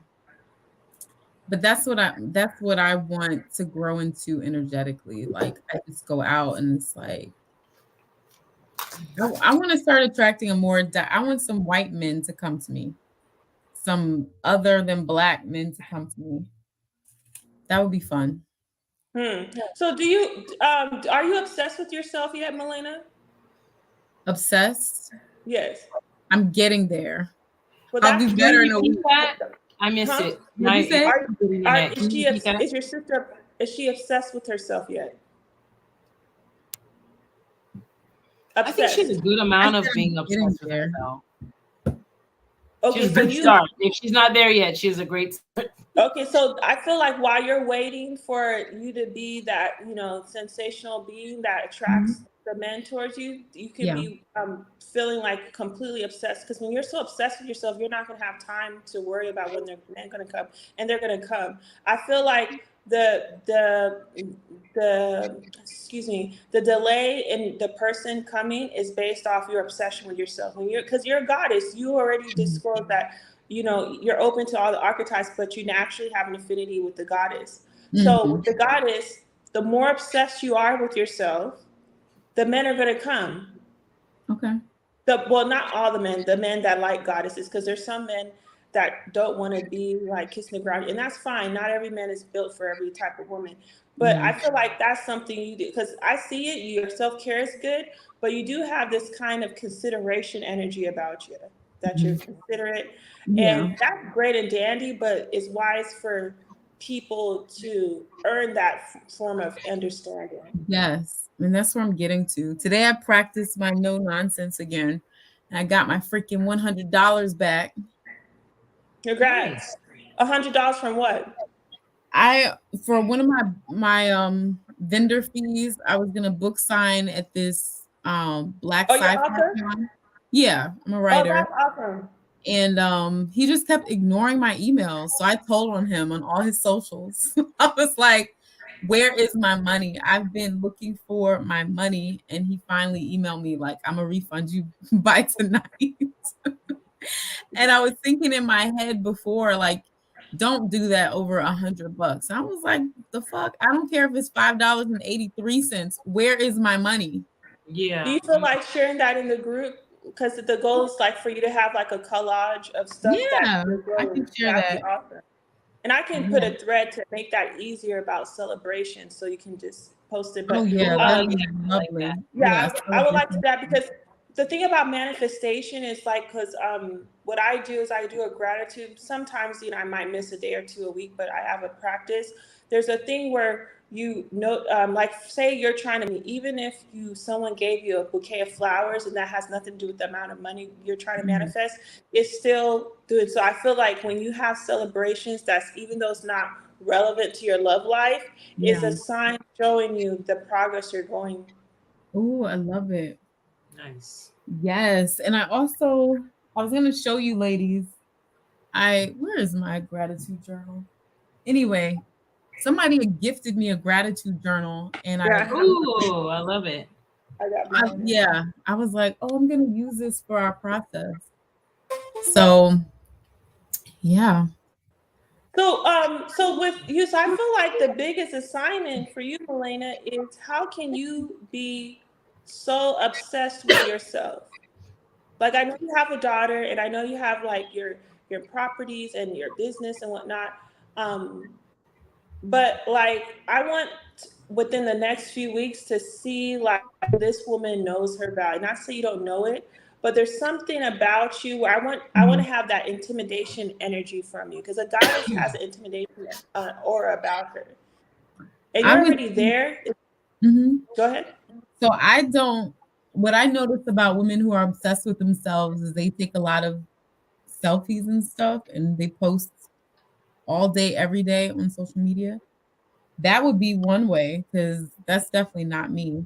But that's what I want to grow into energetically. Like I just go out and it's like I want to start attracting I want some white men to come to me. Some other than black men to come to me. That would be fun. So, are you obsessed with yourself yet, Milena? Obsessed. Yes. I'm getting there. Well, I'll be that's Can you better in a repeat week. that? I miss huh? it. What'd you say? Are Good internet. Can you repeat that? is your sister is she obsessed with herself yet? I think she's a Obsessed. good I amount said of I'm being getting obsessed with there. herself. She's Okay, a so good you start. If she's not there yet, she's a great start. Okay, so I feel like while you're waiting for you to be that, sensational being that attracts Mhm. the men towards you, you could Yeah. be feeling like completely obsessed. Because when you're so obsessed with yourself, you're not going to have time to worry about when the men going to come, and they're going to come. I feel like the excuse me, the delay in the person coming is based off your obsession with yourself. Because you're a goddess, you already Mhm. disclosed that you're open to all the archetypes, but you naturally have an affinity with the goddess. So with Mhm. the goddess, the more obsessed you are with yourself, the men are going to come. Okay. Well, not all the men that like goddesses, because there's some men that don't want to be like kissing the ground, and that's fine. Not every man is built for every type of woman, but Yeah. I feel like that's something you do because I see it. Your self care is good, but you do have this kind of consideration energy about you. that you're considerate, Yeah. and that's great and dandy. But it's wise for people to earn that form of understanding. Yes. And that's where I'm getting to. Today I practiced my no nonsense again. And I got my freaking $100 back. Congrats. Nice. $100 from what? I for one of my vendor fees, I was gonna book sign at this black Oh, you're sci-fi author? con. Yeah, I'm a Oh, writer. that's awesome. And he just kept ignoring my emails. So I told on him on all his socials. I was like, where is my money? I've been looking for my money. And he finally emailed me like, I'm gonna refund you by tonight. And I was thinking in my head before, like, don't do that over $100. I was like, the fuck? I don't care if it's $5.83. Where is my money? Do Yeah. you feel like sharing that in the group? Because the goal is like for you to have like a collage of stuff that Yeah, you're I growing. can share That'd be that. awesome. And I can put Yeah. a thread to make that easier about celebration so you can just post it. Oh But yeah, Ooh, that'd um, be I like lovely. that. Yeah, yeah, I would like to do celebration. that because the thing about manifestation is like, because what I do is I do a gratitude. Sometimes, I might miss a day or two a week, but I have a practice. There's a thing where you know, like say you're trying to, even if someone gave you a bouquet of flowers and that has nothing to do with the amount of money you're trying to Mhm. manifest, it's still good. So I feel like when you have celebrations, that's even though it's not relevant to your love life, is Yeah. a sign showing you the progress you're going. Oh, I love it. Nice. Yes. And I was gonna show you ladies. Where is my gratitude journal? Anyway, somebody had gifted me a gratitude journal and Yeah, I have one. Ooh, I love it. I got mine in there. yeah, I was like, oh, I'm gonna use this for our process. So yeah. So with you, so I feel like the biggest assignment for you, Milena, is how can you be so obsessed with yourself? Like I know you have a daughter, and I know you have like your properties and your business and whatnot. Um, but like I want within the next few weeks to see like this woman knows her value. Not say you don't know it, but there's something about you where I want to Mhm. have that intimidation energy from you because a goddess has an intimidation aura about her, and I you're would already there. mhm. Go ahead. So I don't what I notice about women who are obsessed with themselves is they take a lot of selfies and stuff and they post all day, every day on social media. That would be one way because that's definitely not me.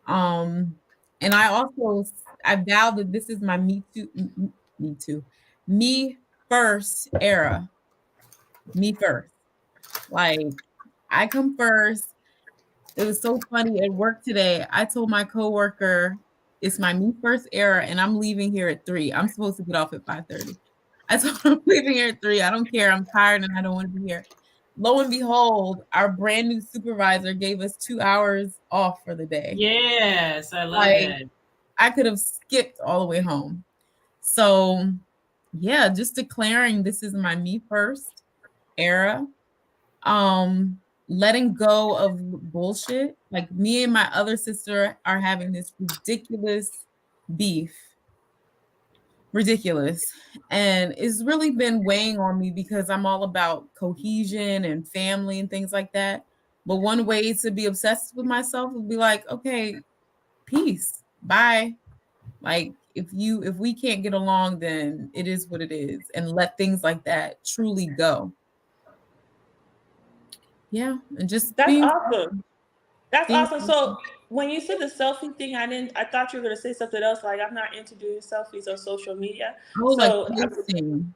Um, and I vow that this is my me too, me first era, me first. Like I come first. It was so funny at work today. I told my coworker it's my me first era, and I'm leaving here at 3. I'm supposed to get off at 5:30. I told her I'm leaving here at 3. I don't care. I'm tired and I don't want to be here. Lo and behold, our brand new supervisor gave us 2 hours off for the day. Yes, I love Like it. I could have skipped all the way home. So, yeah, just declaring this is my me first era. Letting go of bullshit. Like me and my other sister are having this ridiculous beef. Ridiculous. And it's really been weighing on me because I'm all about cohesion and family and things like that. But one way to be obsessed with myself would be like, okay, peace. Bye. Like if we can't get along, then it is what it is, and let things like that truly go. Yeah, and just That's being awesome. That's being awesome. So when you said the selfie thing, I thought you were gonna say something else. Like I'm not into doing selfies on social media. oh, like So posting.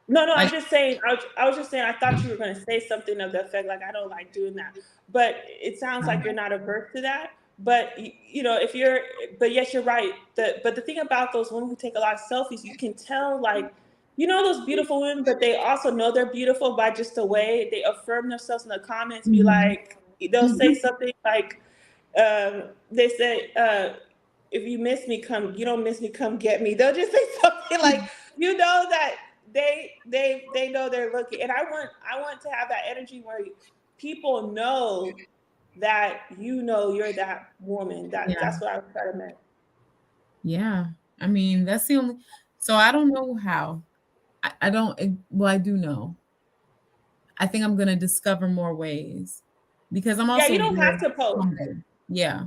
no, I'm Like just saying. I was just saying. I thought you were going to say something of the effect, like I don't like doing that. But it sounds like you're not averse to that. But if you're, but yes, you're right. But the thing about those women who take a lot of selfies, you can tell, like, those beautiful women, but they also know they're beautiful by just the way they affirm themselves in the comments. Be mhm, like, they'll say mhm, something like, they say, if you miss me, come. You don't miss me, come get me. They'll just say something like, that they know they're looking, and I want to have that energy where people know that you're that woman. That's yeah, what I was trying to mean. yeah. I mean, that's the only So I don't know how. I don't, well, I do know. I think I'm going to discover more ways because I'm Yeah, also you don't have very to post. humble. Yeah.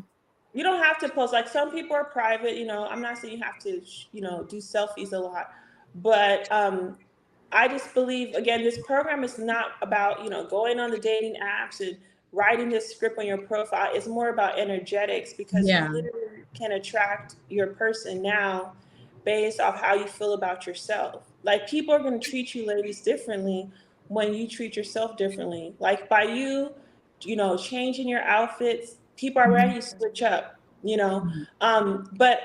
You don't have to post. Like some people are private, I'm not saying you have to, do selfies a lot, but I just believe, again, this program is not about, going on the dating apps and writing this script on your profile. It's more about energetics, because you Yeah. literally can attract your person now based off how you feel about yourself. Like people are going to treat you ladies differently when you treat yourself differently. Like by you, changing your outfits, people are ready to switch up. Mhm. But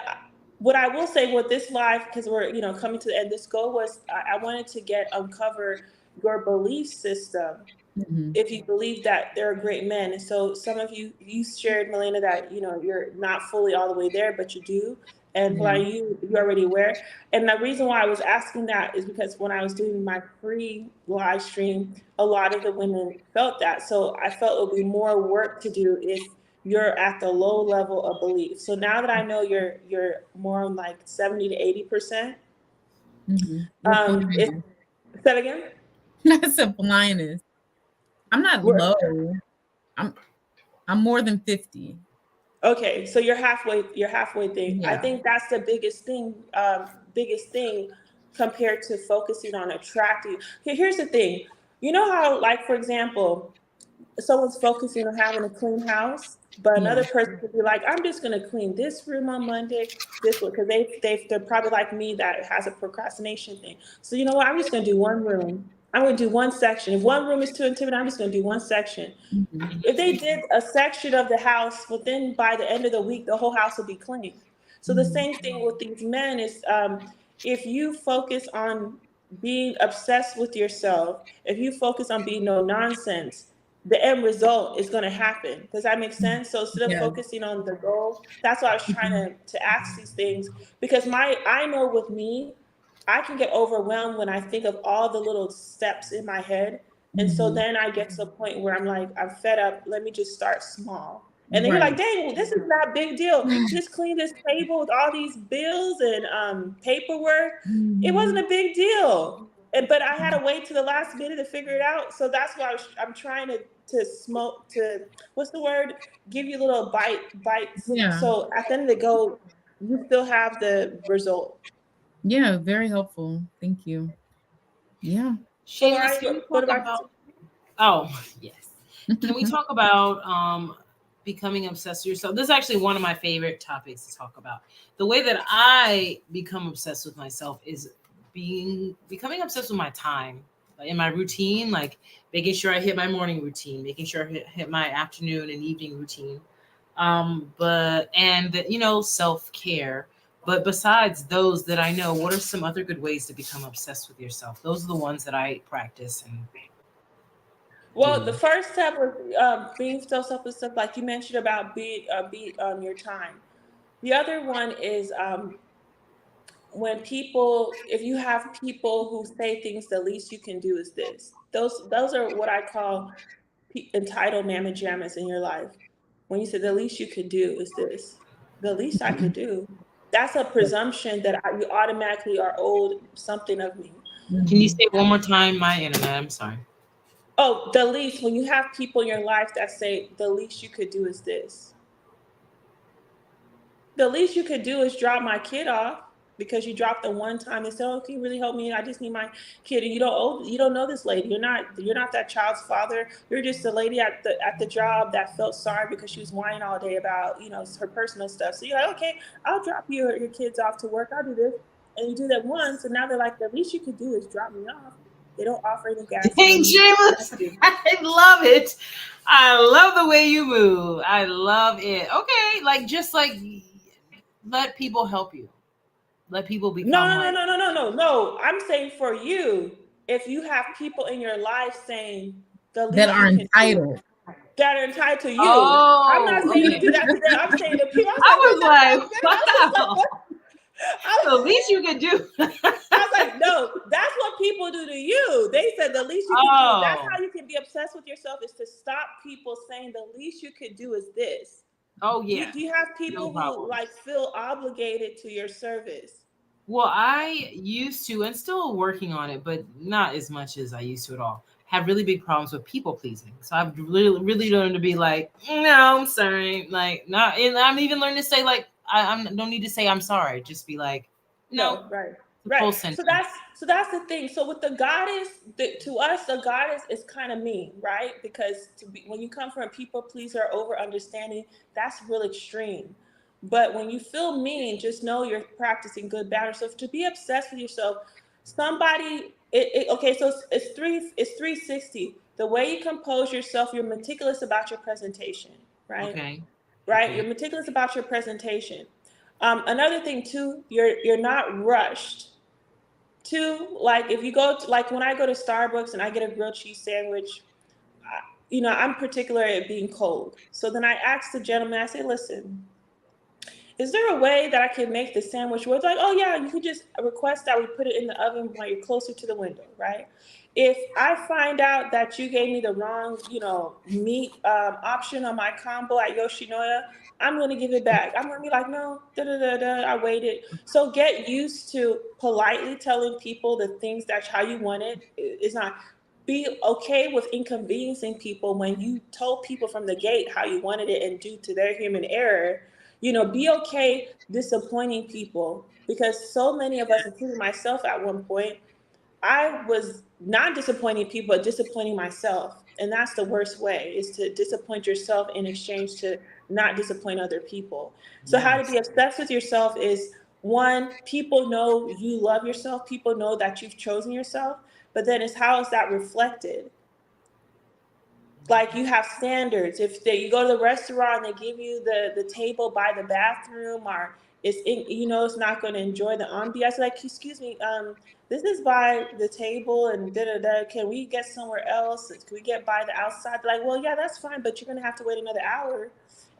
what I will say with this live, because we're coming to the end, this goal was I wanted to uncover your belief system, Mhm. if you believe that there are great men. And so some of you shared, Melena, that you're not fully all the way there, but you do. And Yeah. for you already aware. And the reason why I was asking that is because when I was doing my free live stream, a lot of the women felt that. So I felt it would be more work to do if you're at the low level of belief. So now that I know you're more on like 70 to 80%, Mhm. We're if flying. say that again. That's a blindness. I'm not We're, low. I'm I'm more than 50. Okay, so you're halfway thing. I Yeah. think that's the biggest thing compared to focusing on attracting. Here's the thing. You know how, like, for example, someone's focusing on having a clean house, but Yeah. another person could be like, I'm just gonna clean this room on Monday, this one, because they're probably like me, that has a procrastination thing. So you know what? I'm just gonna do one room. I'm gonna do one section. If one room is too intimidating, I'm just gonna do one section. Mhm. If they did a section of the house, within by the end of the week, the whole house will be clean. So the Mhm. same thing with these men is, if you focus on being obsessed with yourself, if you focus on being no nonsense, the end result is going to happen. Does that make sense? So instead of Yeah. focusing on the goal, that's why I was trying Mhm. to ask these things, because I know with me, I can get overwhelmed when I think of all the little steps in my head. And so Mhm. then I get to a point where I'm like, I'm fed up. Let me just start small. And then you're like, Right. dang, this is not a big deal. Just clean this table with all these bills and paperwork. It wasn't Mhm. a big deal. But I had to wait to the last minute to figure it out. So that's why I'm trying to smoke, to, what's the word? Give you little bites. Yeah. So at the end of the go, you still have the result. Yeah, very helpful. Thank you. Yeah. So Shameless, Lauren, can we what talk about about? Oh, yes. Can we talk about becoming obsessed with yourself? This is actually one of my favorite topics to talk about. The way that I become obsessed with myself is becoming obsessed with my time, like in my routine, like making sure I hit my morning routine, making sure I hit my afternoon and evening routine. But and self care. But besides those that I know, what are some other good ways to become obsessed with yourself? Those are the ones that I practice and Well, the do. first step was being so selfless, stuff like you mentioned about be your time. The other one is when people, if you have people who say things, the least you can do is this. Those are what I call entitled mamma jammas in your life. When you say the least you could do is this, the least I could do. That's a presumption that you automatically are owed something of me. Can you Mhm. say one more time? My internet. I'm sorry. Oh, the least, when you have people in your life that say the least you could do is this, the least you could do is drop my kid off, because you dropped the one time and said, "Oh, can you really help me? I just need my kid." And you don't know this lady. You're not that child's father. You're just a lady at the job that felt sorry because she was whining all day about her personal stuff. So you're like, "Okay, I'll drop your kids off to work. I'll do this." And you do that once, and now they're like, "The least you could do is drop me off." They don't offer any gas Dang, money. shameless. Nothing. I love it. I love the way you move. I love it. Okay, like just like let people help you. Let people No, become no, no, like. no, no, no, no, no. I'm saying for you, if you have people in your life saying the That least are you can do, entitled. that are entitled to you, I'm not Oh, saying you okay. do that to them. I'm saying the people. I was like, I wait, that was sounds like, good. I was like, wow. what? The I, least you could do. I was like, no, that's what people do to you. They said the least you can do. That's Oh, how you can be obsessed with yourself, is to stop people saying the least you could do is this. oh Do you, yeah, do you have no people who problem. like feel obligated to your service? Well, I used to, and still working on it, but not as much as I used to at all. Have really big problems with people pleasing. So I've really learned to be like, no, I'm sorry. Like, not, and I'm even learning to say like, I'm don't need to say I'm sorry. Just be like, no, No, right, the right. full So sentence. that's the thing. So with the goddess, to us, the goddess is kind of mean, right? Because to be when you come from a people pleaser, over understanding, that's real extreme. But when you feel mean, just know you're practicing good boundaries. So to be obsessed with yourself, somebody, okay, so it's 360. The way you compose yourself, you're meticulous about your presentation, right? Okay. Right? You're Okay. meticulous about your presentation. Another thing too, you're not rushed. Two, like if you go to, like when I go to Starbucks and I get a grilled cheese sandwich, I'm particular at being cold. So then I ask the gentleman, I say, listen, is there a way that I can make the sandwich where it's like, oh yeah, you could just request that we put it in the oven while you're closer to the window, right? If I find out that you gave me the wrong, meat option on my combo at Yoshinoya, I'm gonna give it back. I'm gonna be like, no, da da da da. I waited. So get used to politely telling people the things that's how you want it. It's not. Be okay with inconveniencing people when you told people from the gate how you wanted it, and due to their human error, be okay disappointing people, because so many of us, including myself at one point, I was not disappointing people, but disappointing myself. And that's the worst way, is to disappoint yourself in exchange to not disappoint other people. So how to Yes. be obsessed with yourself is, one, people know you love yourself, people know that you've chosen yourself, but then it's how is that reflected? Like you have standards. If you go to the restaurant, they give you the table by the bathroom, or it's not going to enjoy the ambiance. Like, excuse me, this is by the table and da da da. Can we get somewhere else? Can we get by the outside? Like, well, yeah, that's fine, but you're going to have to wait another hour.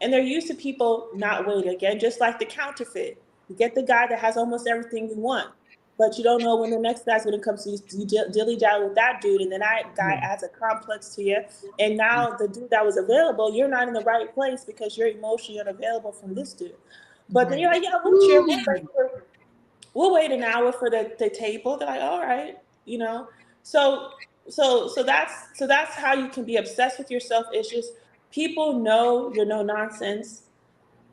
And they're used to people not waiting again, just like the counterfeit. You get the guy that has almost everything you want, but you don't know when the next guy's going to come. So you dilly dally with that dude, and then that guy Yeah. adds a complex to you, and now the dude that was available, you're not in the right place because you're emotionally unavailable from this dude. But then Right. you're like, yeah, we'll chill. We'll wait an hour for the table. They're like, all right, you know. So that's how you can be obsessed with yourself. It's just people know you're no nonsense,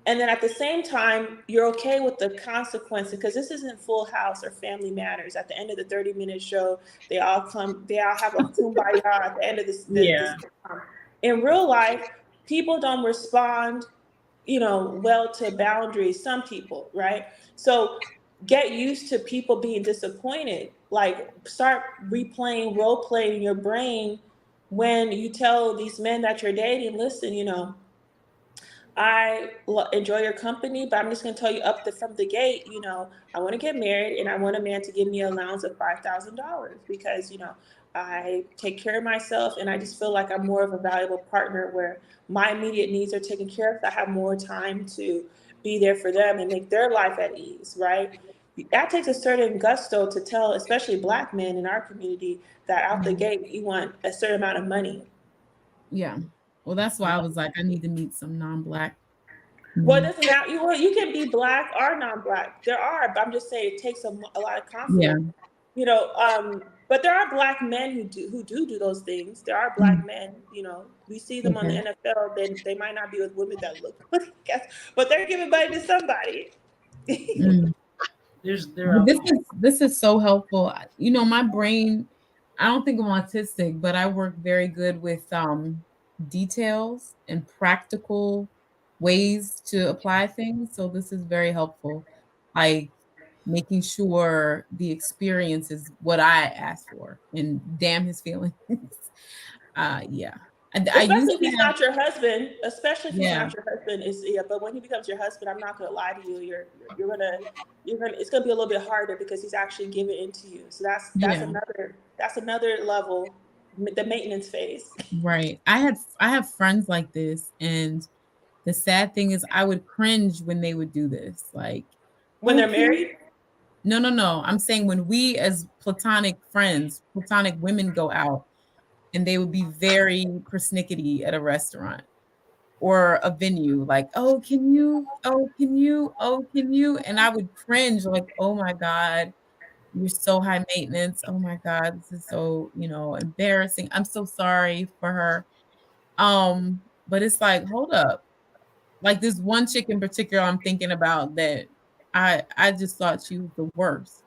and then at the same time you're okay with the consequences, because this isn't Full House or Family Matters. At the end of the 30-minute show, they all have a kumbaya at the end of this Yeah. in real life. People don't respond well to boundaries, some people, right? So get used to people being disappointed. Like, start replaying, role playing in your brain when you tell these men that you're dating, listen, enjoy your company, but I'm just going to tell you from the gate, I want to get married and I want a man to give me an allowance of $5,000, because, I take care of myself and I just feel like I'm more of a valuable partner where my immediate needs are taken care of. I have more time to be there for them and make their life at ease, right? That takes a certain gusto to tell, especially Black men in our community, that out the Yeah. gate you want a certain amount of money. Yeah. Well, that's why I was like, I need to meet some non-black Well, it men. doesn't have you. Well, you can be Black or non-Black. There are, but I'm just saying it takes a lot of Yeah. confidence. But there are Black men who do those things. There are Black Mm. men. We see them on the Okay. NFL. They might not be with women that look like us, but they're giving money to somebody. Mm. They're But out this is so helpful. My brain, I don't think I'm autistic, but I work very good with details and practical ways to apply things. So this is very helpful. Like making sure the experience is what I asked for and damn his feelings. Yeah. I Especially used if to he's have, not your husband. Especially if he's yeah, not your husband, is yeah. But when he becomes your husband, I'm not gonna lie to you. You're gonna. It's gonna be a little bit harder because he's actually giving into you. So yeah, that's another level, the maintenance phase. right. I have friends like this, and the sad thing is I would cringe when they would do this. Like, When oh, they're can married. we? No, no, no. I'm saying when we as platonic friends, platonic women go out and they would be very persnickety at a restaurant. or a venue, like, oh, can you? Oh, can you? Oh, can you? And I would cringe, like, oh my God, you're so high maintenance. Oh my God, this is so, embarrassing. I'm so sorry for her. But it's like, hold up. Like this one chick in particular I'm thinking about that I just thought she was the worst.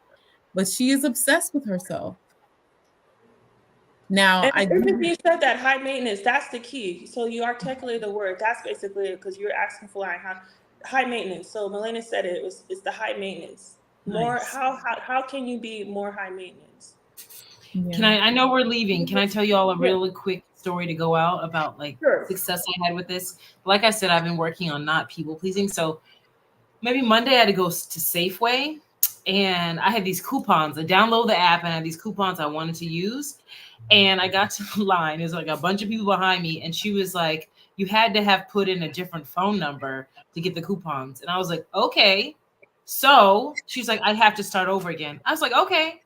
But she is obsessed with herself. Now And I it's interesting do. you said that high maintenance. That's the key. So you articulate the word. That's basically it because you're asking for like high maintenance. So Melena said it was it's the high maintenance. More Nice. how can you be more high maintenance? Can Yeah. I know we're leaving. Can I tell you all a Yeah, really quick story to go out about like sure. success I had with this? Like I said, I've been working on not people pleasing. So maybe Monday I had to go to Safeway and I had these coupons. I download the app and I had these coupons I wanted to use. And I got to the line. There's like a bunch of people behind me. And she was like, you had to have put in a different phone number to get the coupons. And I was like, okay. So she's like, I have to start over again. I was like, okay.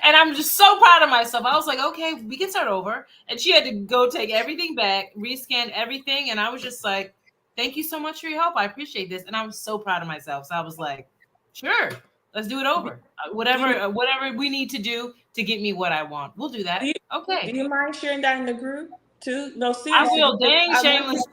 And I'm just so proud of myself. I was like, okay, we can start over. And she had to go take everything back, rescan everything. And I was just like, thank you so much for your help. I appreciate this. And I was so proud of myself. So I was like, sure, let's do it Do, over. do you Whatever we need to do to get me what I want, we'll do do you that. do Okay, you mind sharing that in the group too? No, I seriously, will. because Dang, I want shameless.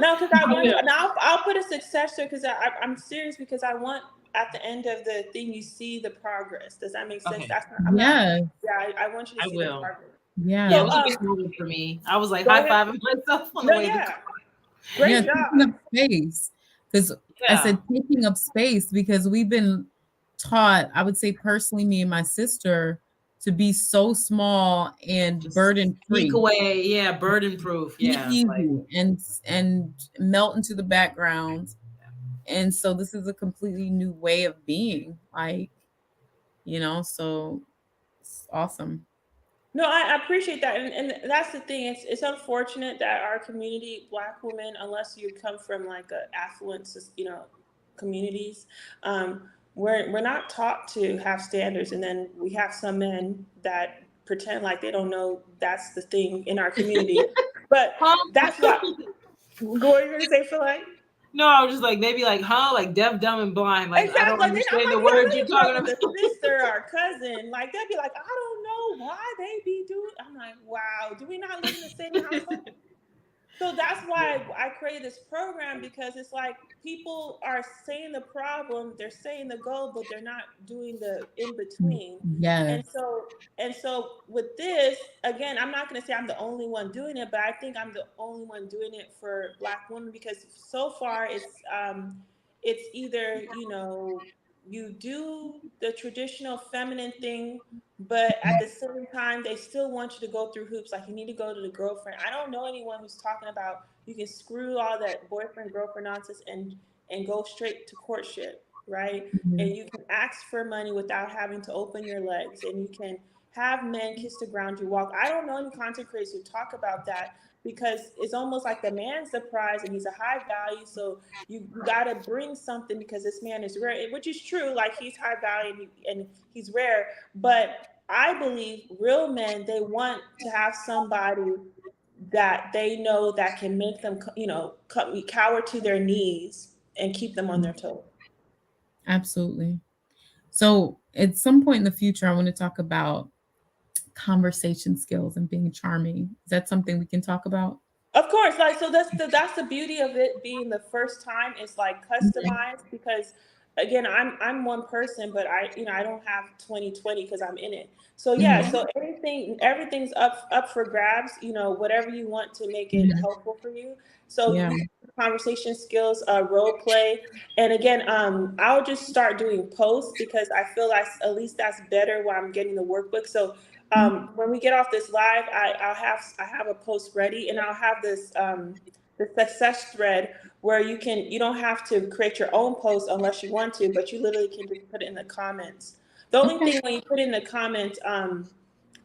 no, because I I want will. to, and I'll put a successor because I'm serious because I want at the end of the thing you see the progress. Does that make sense? Okay, That's not, I'm not. Yeah. Yeah, I want you to I see the will. progress. Yeah, it Yeah. So was a big moment for me. I was like go high ahead. fiving myself on the No, way to the yeah, car. Yeah, great taking job. up space. Because I Yeah, said taking up space because we've been taught, I would say personally, me and my sister, to be so small and just burden sneak free. away. Yeah, burden proof. Be Yeah, like easy and melt into the background. And so this is a completely new way of being. Like, so it's awesome. No, I appreciate that, and that's the thing. It's unfortunate that our community, Black women, unless you come from like a affluent, communities, we're not taught to have standards, and then we have some men that pretend like they don't know that's the thing in our community. But huh? that's what. What are you gonna say, Phil? No, I was just like maybe like huh, like deaf, dumb, and blind. Like I don't Exactly. Then I'm understand the like, yeah, words let you're me grow up talking with about. a sister or cousin. Like they'd be like, I don't know why they be doing. I'm like, wow, do we not live in the same household? So that's why I created this program because it's like people are saying the problem, they're saying the goal, but they're not doing the in between. And Yes. so with this, again, I'm not going to say I'm the only one doing it, but I think I'm the only one doing it for Black women because so far it's either you do the traditional feminine thing but at the same time they still want you to go through hoops like you need to go to the girlfriend. I don't know anyone who's talking about you can screw all that boyfriend girlfriend nonsense and go straight to courtship, right? And Mhm. you can ask for money without having to open your legs and you can have men kiss the ground you walk. I don't know any content creators who talk about that because it's almost like the man's the prize and he's a high value, so you got to bring something because this man is rare, which is true, like he's high value and he's rare. But I believe real men, they want to have somebody that they know that can make them, cower to their knees and keep them on their toes. Absolutely. So at some point in the future, I want to talk about conversation skills and being charming. Is that something we can talk about? Of course, like so that's the beauty of it being the first time. It's like Mhm. customized because again, I'm one person, but I don't have 2020 because I'm in it. So yeah, Mhm. so everything's up for grabs. Whatever you want to make it Mhm. helpful for you. So Yeah. we conversation skills, role play, and again, I'll just start doing posts because I feel like at least that's better while I'm getting the workbook. So when we get off this live, I have a post ready, and I'll have this the success thread where you don't have to create your own post unless you want to, but you literally can just put it in the comments. The only Okay. thing when you put in the comments,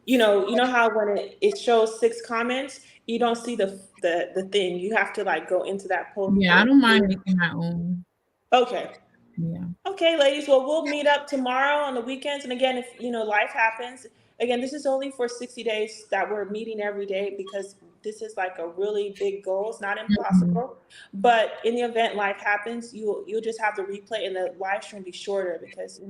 you know how when it shows 6 comments, you don't see the thing. You have to like go into that post Yeah, I to. don't mind making my own. Okay. Yeah. Okay, ladies. Well, we'll meet up tomorrow on the weekends. And again, if life happens, again, this is only for 60 days that we're meeting every day because this is like a really big goal. It's not impossible, but in the event life happens, you'll just have to replay, and the live stream be shorter because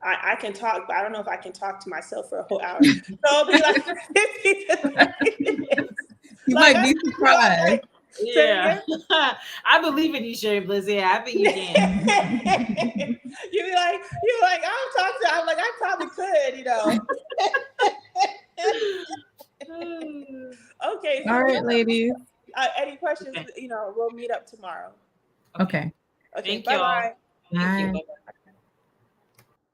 I can talk, but I don't know if I can talk to myself for a whole hour. So it'll be like 50 to 30 minutes. You Like, might be surprised. say it Yeah. again? I believe in you, Shameless. Yeah, I think you can. you're like, I don't talk to. I'm like, I probably could. Okay. So All right, ladies. any questions? Okay. We'll meet up tomorrow. Okay. Okay. Thank Bye y'all. bye. Thank you. Bye. Bye-bye.